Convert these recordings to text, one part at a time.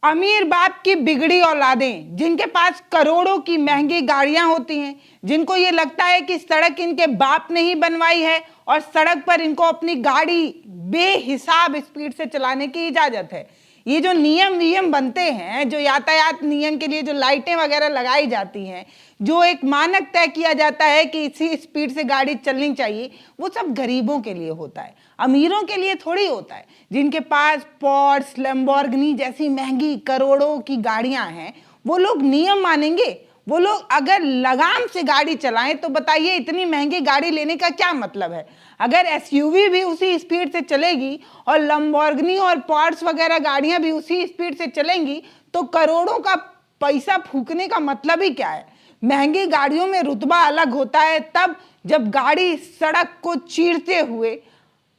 अमीर बाप की बिगड़ी औलादें, जिनके पास करोड़ों की महंगी गाड़ियां होती हैं, जिनको ये लगता है कि सड़क इनके बाप ने ही बनवाई है और सड़क पर इनको अपनी गाड़ी बेहिसाब स्पीड से चलाने की इजाजत है। ये जो नियम बनते हैं, जो यातायात नियम के लिए जो लाइटें वगैरह लगाई जाती हैं, जो एक मानक तय किया जाता है कि इसी स्पीड से गाड़ी चलनी चाहिए, वो सब गरीबों के लिए होता है, अमीरों के लिए थोड़ी होता है। जिनके पास पोर्श, लैम्बोर्गिनी जैसी महंगी करोड़ों की गाड़ियां हैं, वो लोग नियम मानेंगे। वो लोग अगर लगाम से गाड़ी चलाएं तो बताइए इतनी महंगी गाड़ी लेने का क्या मतलब है। अगर एसयूवी भी उसी स्पीड से चलेगी और लैम्बोर्गिनी और पोर्श वगैरह गाड़ियां भी उसी स्पीड से चलेंगी तो करोड़ों का पैसा फूकने का मतलब ही क्या है। महंगी गाड़ियों में रुतबा अलग होता है तब जब गाड़ी सड़क को चीरते हुए,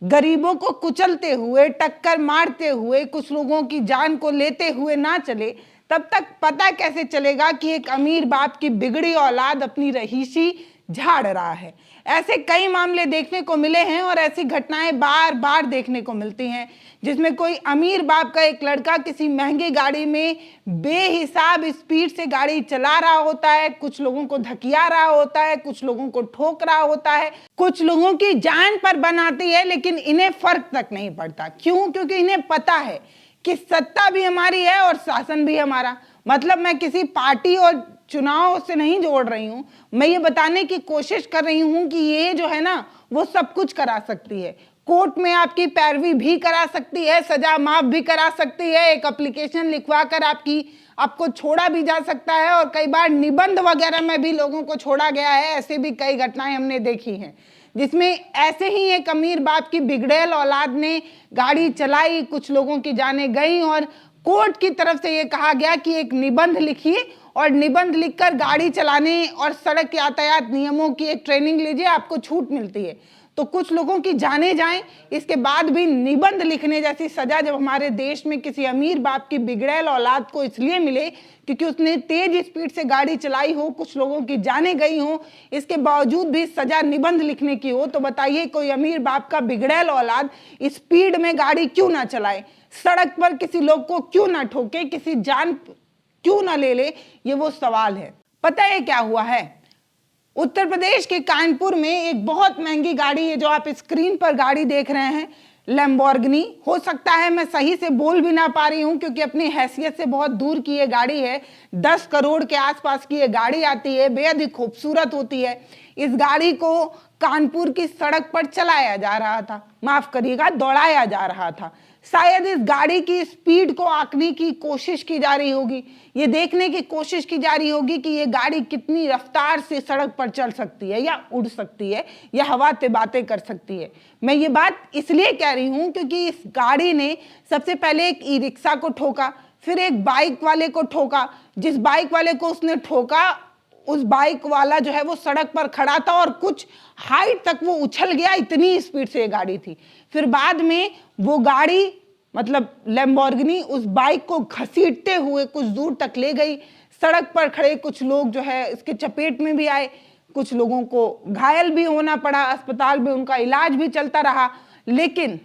गरीबों को कुचलते हुए, टक्कर मारते हुए, कुछ लोगों की जान को लेते हुए ना चले, तब तक पता कैसे चलेगा कि एक अमीर बाप की बिगड़ी औलाद अपनी रहीसी झाड़ रहा है। ऐसे कई मामले देखने को मिले हैं और ऐसी घटनाएं बार बार देखने को मिलती हैं जिसमें कोई अमीर बाप का एक लड़का किसी महंगी गाड़ी में बेहिसाब स्पीड से गाड़ी चला रहा होता है, कुछ लोगों को धकिया रहा होता है, कुछ लोगों को ठोक रहा होता है, कुछ लोगों की जान पर बनाती है, लेकिन इन्हें फर्क तक नहीं पड़ता। क्यों? क्योंकि इन्हें पता है कि सत्ता भी हमारी है और शासन भी हमारा। मतलब मैं किसी पार्टी और चुनाव से नहीं जोड़ रही हूं, मैं ये बताने की कोशिश कर रही हूं कि ये जो है ना, वो सब कुछ करा सकती है। कोर्ट में आपकी पैरवी भी करा सकती है, सजा माफ भी करा सकती है, एक एप्लीकेशन लिखवा कर आपको छोड़ा भी जा सकता है और कई बार निबंध वगैरह में भी लोगों को छोड़ा गया है। ऐसे भी कई घटनाएं हमने देखी हैं जिसमें ऐसे ही एक अमीर बाप की बिगड़ैल औलाद ने गाड़ी चलाई, कुछ लोगों की जानें गई और कोर्ट की तरफ से ये कहा गया कि एक निबंध लिखिए और निबंध लिखकर गाड़ी चलाने और सड़क यातायात नियमों की एक ट्रेनिंग लीजिए, आपको छूट मिलती है। तो कुछ लोगों की जाने जाएं, इसके बाद भी निबंध लिखने जैसी सजा जब हमारे देश में किसी अमीर बाप की बिगड़ैल औलाद को इसलिए मिले क्योंकि उसने तेज स्पीड से गाड़ी चलाई हो, कुछ लोगों की जाने गई हो, इसके बावजूद भी सजा निबंध लिखने की हो, तो बताइए कोई अमीर बाप का बिगड़ैल औलाद स्पीड में गाड़ी क्यों ना चलाए, सड़क पर किसी लोग को क्यों ना ठोके, किसी जान क्यों ना ले ले। ये वो सवाल है। पता है क्या हुआ है? उत्तर प्रदेश के कानपुर में एक बहुत महंगी गाड़ी है, जो आप स्क्रीन पर गाड़ी देख रहे हैं, लैम्बोर्गिनी। हो सकता है मैं सही से बोल भी ना पा रही हूं क्योंकि अपनी हैसियत से बहुत दूर की ये गाड़ी है। 10 करोड़ के आसपास की ये गाड़ी आती है, बेहद ही खूबसूरत होती है। इस गाड़ी को कानपुर की सड़क पर चलाया जा रहा था, माफ करिएगा दौड़ाया जा रहा था। शायद इस गाड़ी की स्पीड को आंकने की कोशिश की जा रही होगी, ये देखने की कोशिश की जा रही होगी कि ये गाड़ी कितनी रफ्तार से सड़क पर चल सकती है या उड़ सकती है या हवा से बातें कर सकती है। मैं ये बात इसलिए कह रही हूं क्योंकि इस गाड़ी ने सबसे पहले एक ई रिक्शा को ठोका, फिर एक बाइक वाले को ठोका। जिस बाइक वाले को उसने ठोका, उस बाइक वाला जो है वो सड़क पर खड़ा था और कुछ हाइट तक वो उछल गया, इतनी स्पीड से ये गाड़ी थी। फिर बाद में वो गाड़ी, मतलब लैम्बोर्गिनी, उस बाइक को घसीटते हुए कुछ दूर तक ले गई। सड़क पर खड़े कुछ लोग जो है इसके चपेट में भी आए, कुछ लोगों को घायल भी होना पड़ा, अस्पताल में उनका इलाज भी चलता रहा। लेकिन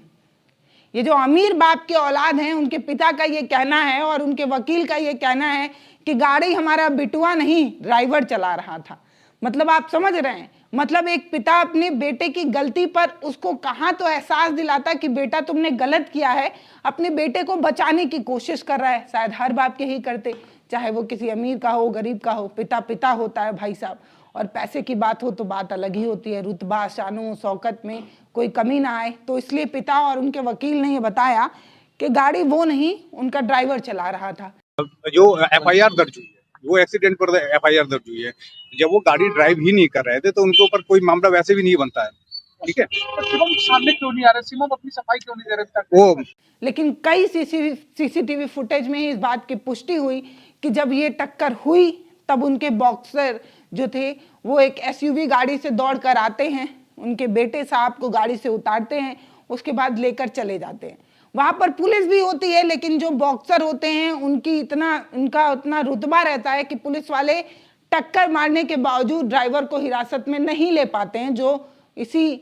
ये जो अमीर बाप के औलाद हैं, उनके पिता का ये कहना है और उनके वकील का ये कहना है कि गाड़ी हमारा बिटुआ नहीं, ड्राइवर चला रहा था। मतलब आप समझ रहे हैं, मतलब एक पिता अपने बेटे की गलती पर उसको कहाँ तो एहसास दिलाता कि बेटा तुमने गलत किया है, अपने बेटे को बचाने की कोशिश कर रहा है। शायद हर बाप यही करते, चाहे वो किसी अमीर का हो, गरीब का हो, पिता पिता होता है भाई साहब। और पैसे की बात हो तो बात अलग ही होती है, रुतबा शानो शौकत में कोई कमी ना आए। तो इसलिए पिता और उनके वकील ने ये बताया कि गाड़ी वो नहीं, उनका ड्राइवर चला रहा था। जो एफआईआर दर्ज हुई है, वो एक्सीडेंट पर एफआईआर दर्ज हुई है। जब वो गाड़ी ड्राइव ही नहीं कर रहे थे तो उनके ऊपर कोई मामला वैसे भी नहीं बनता है। ठीक है, तो शिवम सामने क्यों नहीं आ रहे? शिवम अपनी सफाई क्यों नहीं दे रहे तक? वो लेकिन कई सीसीटीवी फुटेज में इस बात की पुष्टि हुई कि जब ये टक्कर हुई तब उनके बॉक्सर जो थे वो एक एसयूवी गाड़ी से दौड़ कर आते हैं, उनके बेटे साहब को गाड़ी से उतारते हैं, उसके बाद लेकर चले जाते हैं। वहां पर पुलिस भी होती है, लेकिन जो बॉक्सर होते हैं उनका उतना रुतबा रहता है कि पुलिस वाले टक्कर मारने के बावजूद ड्राइवर को हिरासत में नहीं ले पाते हैं, जो इसी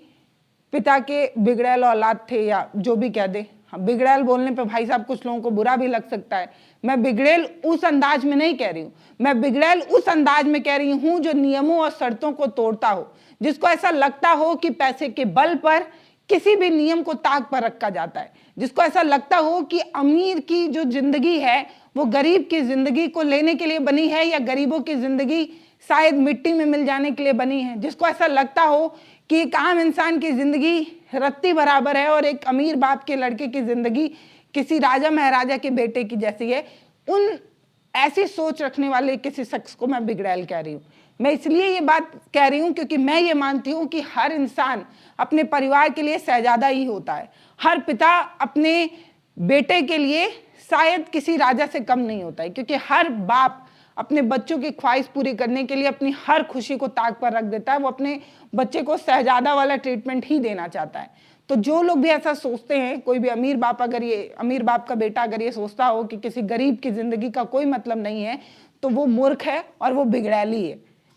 पिता के बिगड़ैल औलाद थे या जो भी कह दे। बिगड़ैल बोलने पे भाई साहब कुछ लोगों को बुरा भी लग सकता है। मैं बिगड़ैल उस अंदाज में नहीं कह रही हूँ, मैं बिगड़ैल उस अंदाज में कह रही हूँ जो नियमों और शर्तों को तोड़ता हो, जिसको ऐसा लगता हो कि पैसे के बल पर किसी भी नियम को ताक पर रखा जाता है, जिसको ऐसा लगता हो कि अमीर की जो जिंदगी है वो गरीब की जिंदगी को लेने के लिए बनी है, या गरीबों की जिंदगी शायद मिट्टी में मिल जाने के लिए बनी है, जिसको ऐसा लगता हो कि एक आम इंसान की जिंदगी रत्ती बराबर है और एक अमीर बाप के लड़के की जिंदगी किसी राजा महाराजा के बेटे की जैसी है, उन ऐसी सोच रखने वाले किसी शख्स को मैं बिगड़ैल कह रही हूँ। मैं इसलिए ये बात कह रही हूँ क्योंकि मैं ये मानती हूँ कि हर इंसान अपने परिवार के लिए शहजादा ही होता है। हर पिता अपने बेटे के लिए शायद किसी राजा से कम नहीं होता है, क्योंकि हर बाप अपने बच्चों की ख्वाहिश पूरी करने के लिए अपनी हर खुशी को ताक पर रख देता है। वो अपने बच्चे को शहजादा वाला ट्रीटमेंट ही देना चाहता है। तो जो लोग भी ऐसा सोचते हैं, कोई भी अमीर बाप का बेटा अगर ये सोचता हो कि किसी गरीब की जिंदगी का कोई मतलब नहीं है, तो वो मूर्ख है और वो बिगड़ैली है,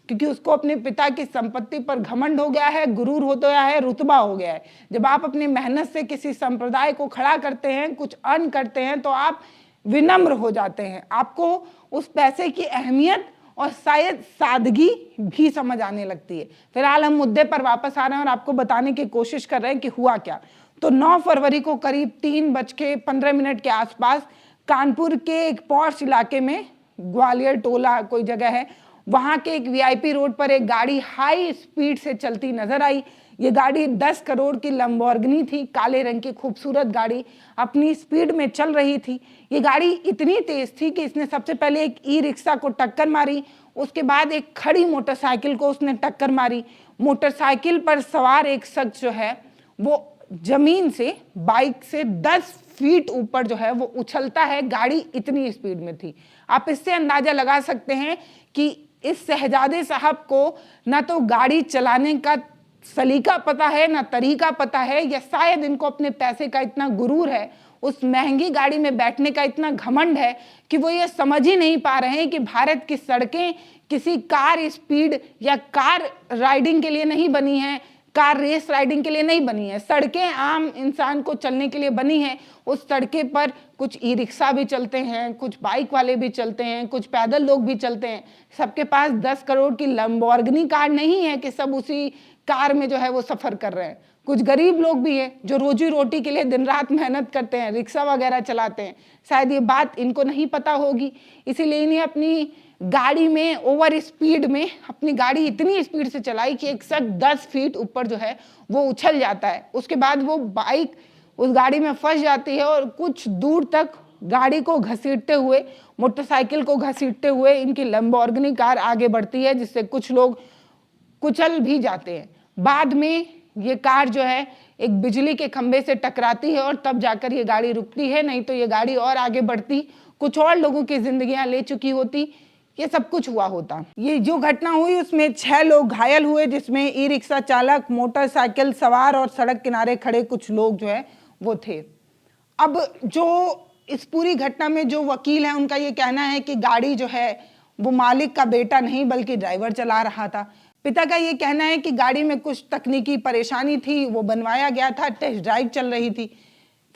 क्योंकि उसको अपने पिता की संपत्ति पर घमंड हो गया है, गुरूर हो गया है, रुतबा हो गया है। जब आप अपनी मेहनत से किसी संप्रदाय को खड़ा करते हैं, कुछ अर्न करते हैं, तो आप विनम्र हो जाते हैं, आपको उस पैसे की अहमियत और शायद सादगी भी समझ आने लगती है। फिलहाल हम मुद्दे पर वापस आ रहे हैं और आपको बताने की कोशिश कर रहे हैं कि हुआ क्या। तो 9 फरवरी को करीब 3:15 के आसपास कानपुर के एक पॉश इलाके में, ग्वालियर टोला कोई जगह है, वहां के एक वीआईपी रोड पर एक गाड़ी हाई स्पीड से चलती नजर आई। ये गाड़ी 10 करोड़ की लंबोर्गिनी थी, काले रंग की खूबसूरत गाड़ी अपनी स्पीड में चल रही थी। ये गाड़ी इतनी तेज थी कि इसने सबसे पहले एक ई रिक्शा को टक्कर मारी, उसके बाद एक खड़ी मोटरसाइकिल को उसने टक्कर मारी। मोटरसाइकिल पर सवार एक शख्स जो है वो जमीन से बाइक से 10 फीट ऊपर जो है वो उछलता है। गाड़ी इतनी स्पीड में थी। आप इससे अंदाजा लगा सकते हैं कि इस शहजादे साहब को ना तो गाड़ी चलाने का सलीका पता है, ना तरीका पता है, या शायद इनको अपने पैसे का इतना गुरूर है, उस महंगी गाड़ी में बैठने का इतना घमंड है कि वो ये समझ ही नहीं पा रहे हैं कि भारत की सड़कें किसी कार स्पीड या कार राइडिंग के लिए नहीं बनी है, कार रेस राइडिंग के लिए नहीं बनी है। सड़कें आम इंसान को चलने के लिए बनी है। उस सड़के पर कुछ ई रिक्शा भी चलते हैं, कुछ बाइक वाले भी चलते हैं, कुछ पैदल लोग भी चलते हैं। सबके पास 10 करोड़ की लंबोर्गिनी कार नहीं है कि सब उसी कार में जो है वो सफर कर रहे हैं। कुछ गरीब लोग भी हैं जो रोजी रोटी के लिए दिन रात मेहनत करते हैं, रिक्शा वगैरह चलाते हैं। शायद ये बात इनको नहीं पता होगी, इसीलिए इन्हें अपनी गाड़ी में ओवर स्पीड में अपनी गाड़ी इतनी स्पीड से चलाई कि एक शख्स 10 फीट ऊपर जो है वो उछल जाता है। उसके बाद वो बाइक उस गाड़ी में फंस जाती है और कुछ दूर तक गाड़ी को घसीटते हुए, मोटरसाइकिल को घसीटते हुए इनकी लंबोर्गिनी कार आगे बढ़ती है, जिससे कुछ लोग कुचल भी जाते हैं। बाद में ये कार जो है एक बिजली के खंभे से टकराती है और तब जाकर ये गाड़ी रुकती है, नहीं तो ये गाड़ी और आगे बढ़ती, कुछ और लोगों की जिंदगियां ले चुकी होती, ये सब कुछ हुआ होता। ये जो घटना हुई उसमें 6 लोग घायल हुए, जिसमें ई रिक्शा चालक, मोटरसाइकिल सवार और सड़क किनारे खड़े कुछ लोग जो है वो थे। अब जो इस पूरी घटना में जो वकील है उनका ये कहना है कि गाड़ी जो है वो मालिक का बेटा नहीं बल्कि ड्राइवर चला रहा था। पिता का ये कहना है कि गाड़ी में कुछ तकनीकी परेशानी थी, वो बनवाया गया था, टेस्ट ड्राइव चल रही थी।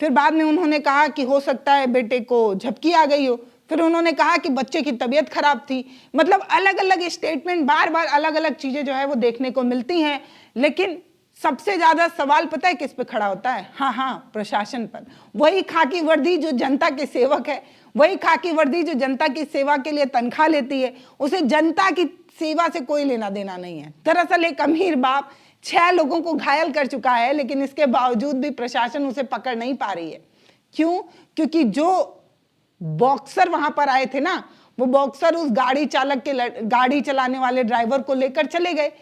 फिर बाद में उन्होंने कहा कि हो सकता है बेटे को झपकी आ गई हो। फिर उन्होंने कहा कि बच्चे की तबीयत खराब थी। मतलब अलग अलग स्टेटमेंट, बार बार अलग अलग चीजें जो है वो देखने को मिलती हैं। लेकिन सबसे ज्यादा सवाल पता है किस पे खड़ा होता है? हाँ, प्रशासन पर। वही खाकी वर्दी जो जनता के सेवक है, वही खाकी वर्दी जो जनता की सेवा के लिए तनख्वाह लेती है, उसे जनता की सेवा से कोई लेना देना नहीं है। दरअसल एक अमीर बाप 6 लोगों को घायल कर चुका है, लेकिन इसके बावजूद भी प्रशासन उसे पकड़ नहीं पा रही है। क्यों? क्योंकि जो बॉक्सर वहां पर आए थे ना, वो बॉक्सर उस गाड़ी चालक के गाड़ी चलाने वाले ड्राइवर को लेकर चले गए।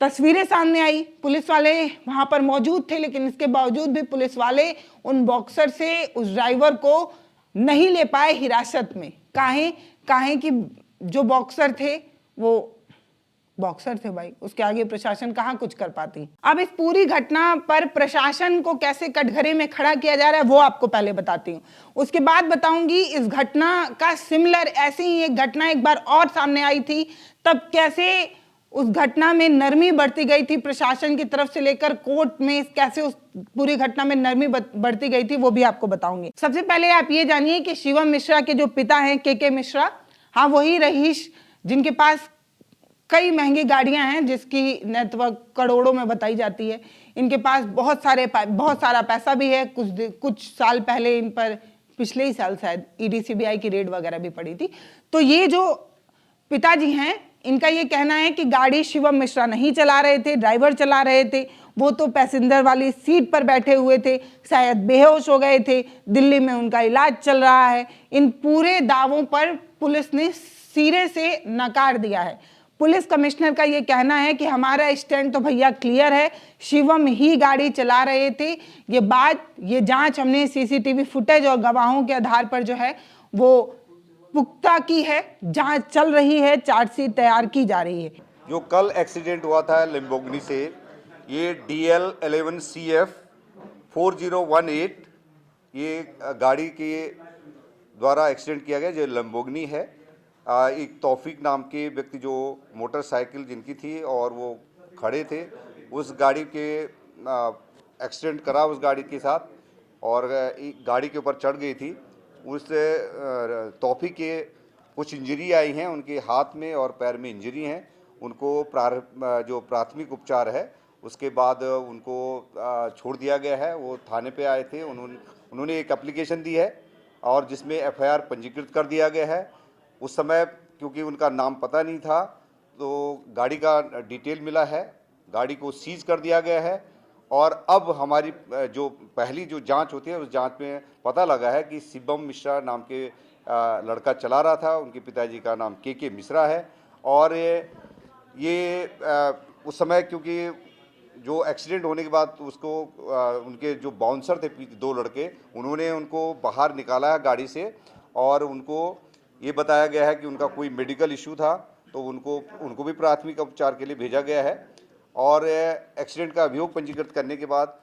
तस्वीरें सामने आई, पुलिस वाले वहां पर मौजूद थे, लेकिन इसके बावजूद भी पुलिस वाले उन बॉक्सर से उस ड्राइवर को नहीं ले पाए हिरासत में। काहे कि जो बॉक्सर थे वो बॉक्सर थे भाई, उसके आगे प्रशासन कहाँ कुछ कर पाती। अब इस पूरी घटना पर प्रशासन को कैसे कटघरे में खड़ा किया जा रहा है वो आपको पहले बताती हूँ, उसके बाद बताऊंगी इस घटना का सिमिलर ऐसी ही एक घटना एक बार और सामने आई थी। तब कैसे उस घटना में नरमी बरती गई थी प्रशासन की तरफ से लेकर कोर्ट में, कैसे उस पूरी घटना में नरमी बरती गई थी वो भी आपको बताऊंगी। सबसे पहले आप ये जानिए कि शिवम मिश्रा के जो पिता हैं के मिश्रा, हाँ वही रहीश जिनके पास कई महंगी गाड़ियां हैं जिसकी नेटवर्थ करोड़ों में बताई जाती है। इनके पास बहुत सारा पैसा भी है। कुछ साल पहले इन पर, पिछले ही साल शायद ईडी सीबीआई की रेड वगैरह भी पड़ी थी। तो ये जो पिताजी हैं, इनका ये कहना है कि गाड़ी शिवम मिश्रा नहीं चला रहे थे, ड्राइवर चला रहे थे। वो तो पैसेंजर वाली सीट पर बैठे हुए थे, शायद बेहोश हो गए थे, दिल्ली में उनका इलाज चल रहा है। इन पूरे दावों पर पुलिस ने सिरे से नकार दिया है। पुलिस कमिश्नर का ये कहना है कि हमारा स्टैंड तो भैया क्लियर है, शिवम ही गाड़ी चला रहे थे। ये जांच हमने सीसीटीवी फुटेज और गवाहों के आधार पर जो है वो पुख्ता की है, जांच चल रही है, चार्जशीट तैयार की जा रही है। जो कल एक्सीडेंट हुआ था लैम्बोर्गिनी से, ये DL11CF 4018 ये गाड़ी के द्वारा एक्सीडेंट किया गया, जो लैम्बोर्गिनी है। एक तौफीक नाम के व्यक्ति जो मोटरसाइकिल जिनकी थी और वो खड़े थे, उस गाड़ी के एक्सीडेंट करा उस गाड़ी के साथ, और एक गाड़ी के ऊपर चढ़ गई थी। उस तौफीक के कुछ इंजरी आई हैं, उनके हाथ में और पैर में इंजरी हैं। उनको जो प्राथमिक उपचार है उसके बाद उनको छोड़ दिया गया है। वो थाने पे आए थे, उन्होंने एक एप्लीकेशन दी है और जिसमें FIR पंजीकृत कर दिया गया है। उस समय क्योंकि उनका नाम पता नहीं था तो गाड़ी का डिटेल मिला है, गाड़ी को सीज कर दिया गया है। और अब हमारी जो पहली जो जांच होती है उस जांच में पता लगा है कि शिवम मिश्रा नाम के लड़का चला रहा था। उनके पिताजी का नाम के मिश्रा है। और ये उस समय क्योंकि जो एक्सीडेंट होने के बाद उसको उनके जो बाउंसर थे 2 लड़के, उन्होंने उनको बाहर निकाला है गाड़ी से और उनको ये बताया गया है कि उनका कोई मेडिकल इशू था, तो उनको भी प्राथमिक उपचार के लिए भेजा गया है। और एक्सीडेंट का अभियोग पंजीकृत करने के बाद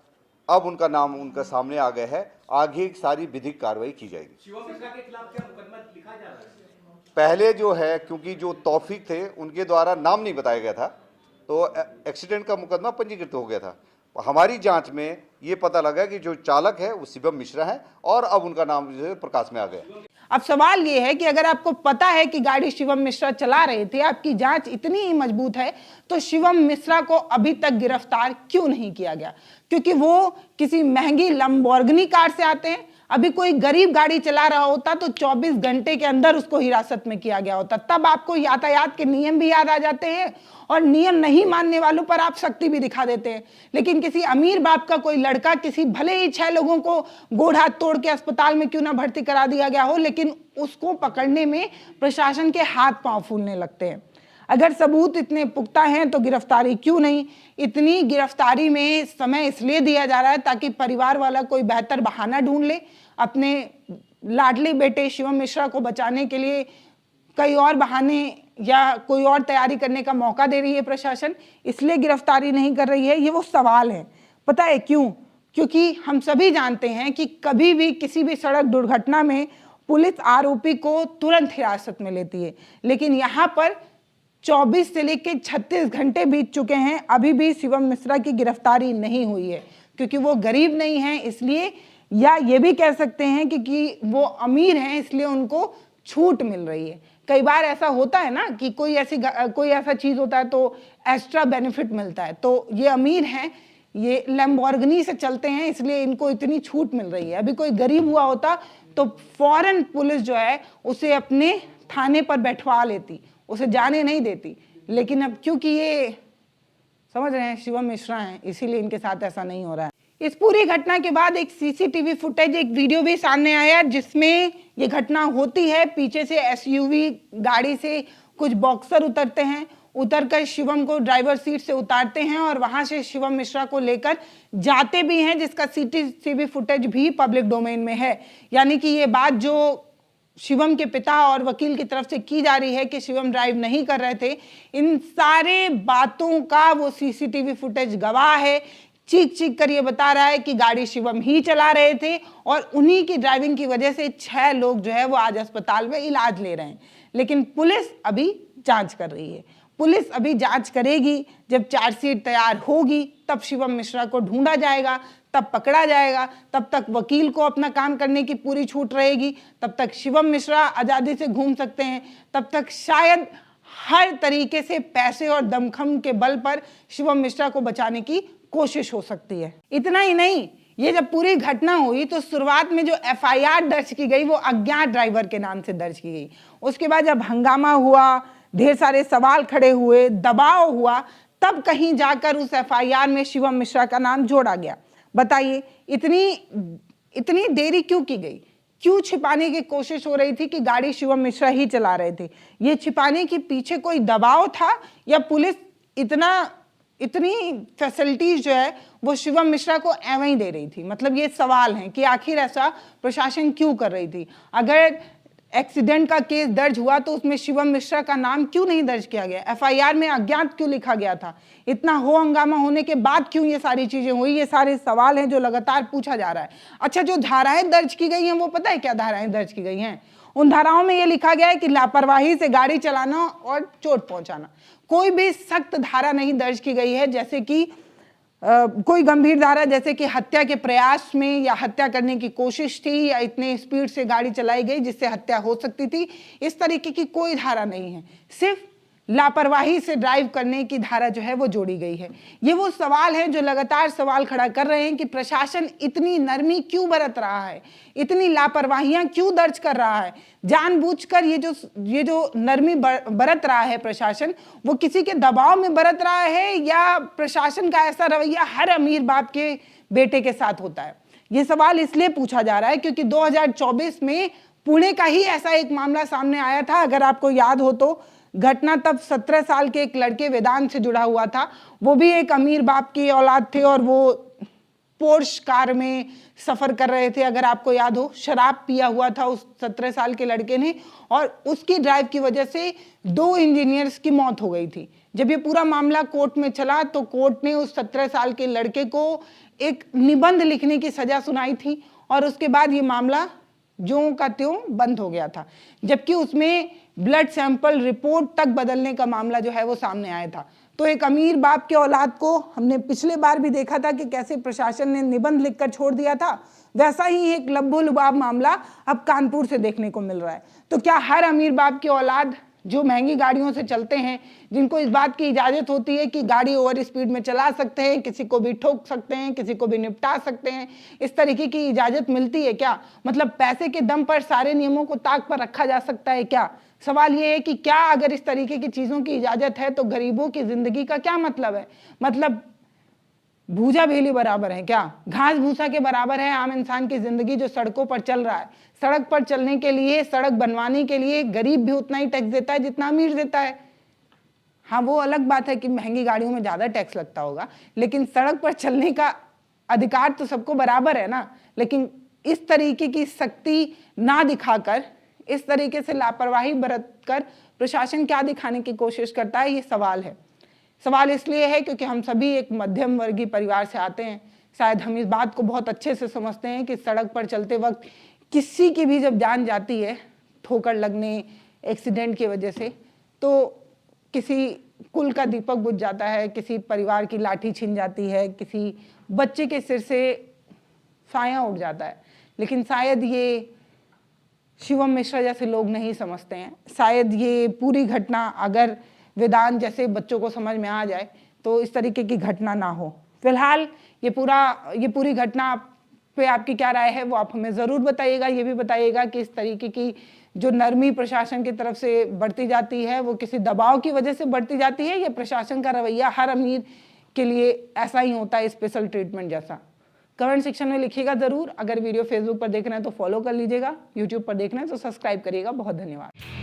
अब उनका नाम उनका सामने आ गया है। आगे सारी विधिक कार्रवाई की जाएगी। शिवम मिश्रा के खिलाफ क्या मुकदमा लिखा जा रहा है? पहले जो है, क्योंकि जो तौफीक थे उनके द्वारा नाम नहीं बताया गया था, तो एक्सीडेंट का मुकदमा पंजीकृत हो गया था। हमारी जांच में ये पता लगा कि जो चालक है वो शिवम मिश्रा है और अब उनका नाम जो है प्रकाश में आ गया। अब सवाल ये है कि अगर आपको पता है कि गाड़ी शिवम मिश्रा चला रहे थे, आपकी जांच इतनी ही मजबूत है, तो शिवम मिश्रा को अभी तक गिरफ्तार क्यों नहीं किया गया? क्योंकि वो किसी महंगी लैम्बोर्गिनी कार से आते हैं। अभी कोई गरीब गाड़ी चला रहा होता तो 24 घंटे के अंदर उसको हिरासत में किया गया होता। तब आपको यातायात के नियम भी याद आ जाते हैं और नियम नहीं मानने वालों पर आप सख्ती भी दिखा देते हैं। लेकिन किसी अमीर बाप का कोई लड़का, किसी भले ही 6 लोगों को गोड़ हाथ तोड़ के अस्पताल में क्यों ना भर्ती करा दिया गया हो, लेकिन उसको पकड़ने में प्रशासन के हाथ पांव फूलने लगते हैं। अगर सबूत इतने पुख्ता हैं तो गिरफ्तारी क्यों नहीं? इतनी गिरफ्तारी में समय इसलिए दिया जा रहा है ताकि परिवार वाला कोई बेहतर बहाना ढूंढ ले। अपने लाडले बेटे शिवम मिश्रा को बचाने के लिए कई और बहाने या कोई और तैयारी करने का मौका दे रही है प्रशासन, इसलिए गिरफ्तारी नहीं कर रही है। ये वो सवाल है। पता है क्यों? क्योंकि हम सभी जानते हैं कि कभी भी किसी भी सड़क दुर्घटना में पुलिस आरोपी को तुरंत हिरासत में लेती है, लेकिन यहाँ पर 24 से लेकर 36 घंटे बीत चुके हैं, अभी भी शिवम मिश्रा की गिरफ्तारी नहीं हुई है। क्योंकि वो गरीब नहीं हैं इसलिए, या ये भी कह सकते हैं कि वो अमीर हैं इसलिए उनको छूट मिल रही है। कई बार ऐसा होता है ना कि कोई ऐसा चीज होता है तो एक्स्ट्रा बेनिफिट मिलता है। तो ये अमीर हैं, ये लैम्बोर्गिनी से चलते हैं इसलिए इनको इतनी छूट मिल रही है। अभी कोई गरीब हुआ होता तो फौरन पुलिस जो है उसे अपने थाने पर बैठवा लेती, उसे जाने नहीं देती। लेकिन अब क्योंकि ये समझ रहे हैं शिवम मिश्रा हैं, इसीलिए इनके साथ ऐसा नहीं हो रहा है। इस पूरी घटना के बाद एक सीसीटीवी फुटेज, एक वीडियो भी सामने आया जिसमें ये घटना होती है। पीछे से एसयूवी गाड़ी से कुछ बॉक्सर उतरते हैं, उतरकर शिवम को ड्राइवर सीट से उतारते हैं और वहां से शिवम मिश्रा को लेकर जाते भी हैं, जिसका सीसीटीवी फुटेज भी पब्लिक डोमेन में है। यानी कि ये बात जो शिवम के पिता और वकील की तरफ से की जा रही है कि शिवम ड्राइव नहीं कर रहे थे, इन सारे बातों का वो सीसीटीवी फुटेज गवाह है। चीख चीख कर ये बता रहा है कि गाड़ी शिवम ही चला रहे थे और उन्हीं की ड्राइविंग की वजह से 6 लोग जो है वो आज अस्पताल में इलाज ले रहे हैं। लेकिन पुलिस अभी जांच कर रही है। पुलिस अभी जांच करेगी, जब चार्जशीट तैयार होगी तब शिवम मिश्रा को ढूंढा जाएगा, तब पकड़ा जाएगा, तब तक वकील को अपना काम करने की पूरी छूट रहेगी, तब तक शिवम मिश्रा आज़ादी से घूम सकते हैं, तब तक शायद हर तरीके से पैसे और दमखम के बल पर शिवम मिश्रा को बचाने की कोशिश हो सकती है। इतना ही नहीं, ये जब पूरी घटना हुई तो शुरुआत में जो एफआईआर दर्ज की गई वो अज्ञात ड्राइवर के नाम से दर्ज की गई। उसके बाद जब हंगामा हुआ, ढेर सारे सवाल खड़े हुए, दबाव हुआ, तब कहीं जाकर उस एफआईआर में शिवम मिश्रा का नाम जोड़ा गया। बताइए इतनी देरी क्यों की गई? क्यों छिपाने की कोशिश हो रही थी कि गाड़ी शिवम मिश्रा ही चला रहे थे? ये छिपाने के पीछे कोई दबाव था या पुलिस इतनी फैसिलिटीज जो है वो शिवम मिश्रा को एवं ही दे रही थी? मतलब ये सवाल है कि आखिर ऐसा प्रशासन क्यों कर रही थी? अगर एक्सीडेंट का केस दर्ज हुआ तो उसमें शिवम मिश्रा का नाम क्यों नहीं दर्ज किया गया? एफआईआर में अज्ञात क्यों लिखा गया था? इतना हो हंगामा होने के बाद क्यों ये सारी चीजें हुई? ये सारे सवाल हैं जो लगातार पूछा जा रहा है। अच्छा, जो धाराएं दर्ज की गई हैं वो पता है क्या धाराएं दर्ज की गई हैं? उन धाराओं में ये लिखा गया है कि लापरवाही से गाड़ी चलाना और चोट पहुंचाना। कोई भी सख्त धारा नहीं दर्ज की गई है, जैसे कि कोई गंभीर धारा जैसे कि हत्या के प्रयास में या हत्या करने की कोशिश थी या इतने स्पीड से गाड़ी चलाई गई जिससे हत्या हो सकती थी, इस तरीके की कोई धारा नहीं है। सिर्फ लापरवाही से ड्राइव करने की धारा जो है वो जोड़ी गई है। ये वो सवाल है जो लगातार सवाल खड़ा कर रहे हैं कि प्रशासन इतनी नरमी क्यों बरत रहा है, इतनी लापरवाहियां क्यों दर्ज कर रहा है? जानबूझकर ये जो नरमी बरत रहा है प्रशासन, वो किसी के दबाव में बरत रहा है या प्रशासन का ऐसा रवैया हर अमीर बाप के बेटे के साथ होता है? ये सवाल इसलिए पूछा जा रहा है क्योंकि 2024 में पुणे का ही ऐसा एक मामला सामने आया था। अगर आपको याद हो तो घटना तब 17 साल के एक लड़के वेदांत से जुड़ा हुआ था। वो भी एक अमीर बाप की औलाद थे और वो पोर्श कार में सफर कर रहे थे। अगर आपको याद हो, शराब पिया हुआ था उस 17 साल के लड़के ने और उसकी ड्राइव की वजह से 2 इंजीनियर्स की मौत हो गई थी। जब ये पूरा मामला कोर्ट में चला तो कोर्ट ने उस 17 साल के लड़के को एक निबंध लिखने की सजा सुनाई थी और उसके बाद ये मामला ज्यों का त्यों बंद हो गया था, जबकि उसमें ब्लड सैंपल रिपोर्ट तक बदलने का मामला जो है वो सामने आया था। तो एक अमीर बाप के औलाद को हमने पिछले बार भी देखा था कि कैसे प्रशासन ने निबंध लिखकर छोड़ दिया था, वैसा ही एक लब्बो लुबाब मामला अब कानपुर से देखने को मिल रहा है। तो क्या हर अमीर बाप की औलाद जो महंगी गाड़ियों से चलते हैं, जिनको इस बात की इजाज़त होती है कि गाड़ी ओवर स्पीड में चला सकते हैं, किसी को भी ठोक सकते हैं, किसी को भी निपटा सकते हैं, इस तरीके की इजाज़त मिलती है क्या? मतलब पैसे के दम पर सारे नियमों को ताक पर रखा जा सकता है क्या? सवाल ये है कि क्या अगर इस तरीके की चीज़ों की इजाज़त है तो गरीबों की ज़िंदगी का क्या मतलब है? मतलब भूजा भेली बराबर है क्या? घास भूसा के बराबर है आम इंसान की जिंदगी जो सड़कों पर चल रहा है। सड़क पर चलने के लिए, सड़क बनवाने के लिए गरीब भी उतना ही टैक्स देता है जितना अमीर देता है। हाँ, वो अलग बात है कि महंगी गाड़ियों में ज़्यादा टैक्स लगता होगा, लेकिन सड़क पर चलने का अधिकार तो सबको बराबर है ना। लेकिन इस तरीके की सख्ती ना दिखाकर, इस तरीके से लापरवाही बरत कर प्रशासन क्या दिखाने की कोशिश करता है, ये सवाल है। सवाल इसलिए है क्योंकि हम सभी एक मध्यम वर्गीय परिवार से आते हैं। शायद हम इस बात को बहुत अच्छे से समझते हैं कि सड़क पर चलते वक्त किसी की भी जब जान जाती है ठोकर लगने, एक्सीडेंट की वजह से, तो किसी कुल का दीपक बुझ जाता है, किसी परिवार की लाठी छिन जाती है, किसी बच्चे के सिर से साया उठ जाता है। लेकिन शायद ये शिवम मिश्रा जैसे लोग नहीं समझते हैं। शायद ये पूरी घटना अगर वेदांत जैसे बच्चों को समझ में आ जाए तो इस तरीके की घटना ना हो। फिलहाल ये पूरी घटना पे आपकी क्या राय है वो आप हमें ज़रूर बताइएगा। ये भी बताइएगा कि इस तरीके की जो नरमी प्रशासन की तरफ से बढ़ती जाती है वो किसी दबाव की वजह से बढ़ती जाती है या प्रशासन का रवैया हर अमीर के लिए ऐसा ही होता है, स्पेशल ट्रीटमेंट जैसा? कमेंट सेक्शन में लिखिएगा ज़रूर। अगर वीडियो फेसबुक पर देख रहे हैं तो फॉलो कर लीजिएगा, यूट्यूब पर देख रहे हैं तो सब्सक्राइब करिएगा। बहुत धन्यवाद।